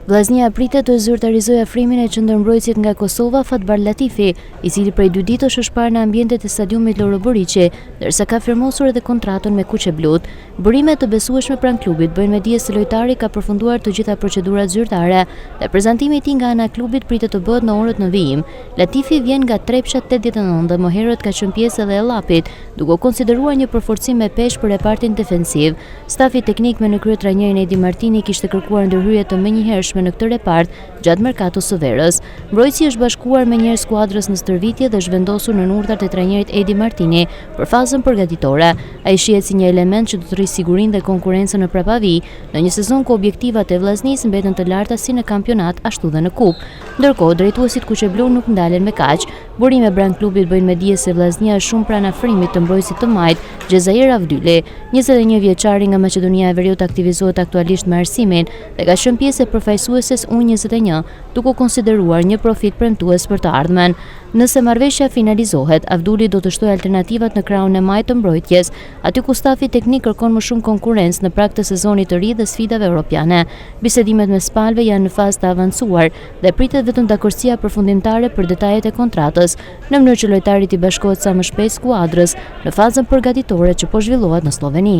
Vllaznia pritet të zyrtarizojë afrimin e qendërmbrojtësit nga Kosova Fatbar Latifi, i cili prej 2 ditësh është parë në ambientet e stadiumit Loro Boriqi, ndërsa ka firmosur edhe kontratën me Kuqe Blut. Burime të besueshme pranë klubit bëjnë me dije se lojtari ka përfunduar të gjitha procedurat zyrtare dhe prezantimi i tij nga ana e klubit pritet të bëhet në orët në vijim. Latifi vjen nga Trepsha 89 dhe më herët ka qenë pjesë edhe e Llapit, duke konsideruar një përforcim me peshë për repartin defensiv. Stafi teknik me në krye trajnerin Edi Martini kishte kërkuar ndërhyrje të menjëhershme në këtë repart gjatë merkatos së verës. Mbrojtësi është bashkuar me njërë skuadrës në stërvitje dhe është vendosur në urdhrat e trajnerit Edi Martini për fazën përgatitore. Ai shihet si një element që do të rrisë sigurinë dhe konkurrencën në prapavi në një sezon ku objektivat e vllaznisë mbeten të larta si në kampionat ashtu dhe në kupë. Ndërkohë, drejtuesit Kuqeblu nuk ndalen me kaq. Burime pranë klubit bëjnë me dije se vllaznia është shumë pranë afrimit të mbrojtësit të majt Xhezair Avdyli. 21 vjeçari nga Maqedonia e Veriut aktivizohet aktualisht me arsimin dhe ka qenë pjesë e përfaqësueses U21, duke konsideruar një profit premtues për të ardhmen. Nëse marrëveshja finalizohet, Avdyli do të shtojë alternativat në krahun e majt të mbrojtjes, aty ku stafi teknik kërkon më shumë konkurrencë në prag të sezonit të ri dhe sfidave europiane. Bisedimet me Spalve janë në fazë të avancuar dhe pritet vetëm dakordësia përfundimtare për detajet e kontratës, në mënyrë që lojtari të bashkohet sa më shpejt skuadrës në fazën përgatitore që po zhvillohet në Sloveni.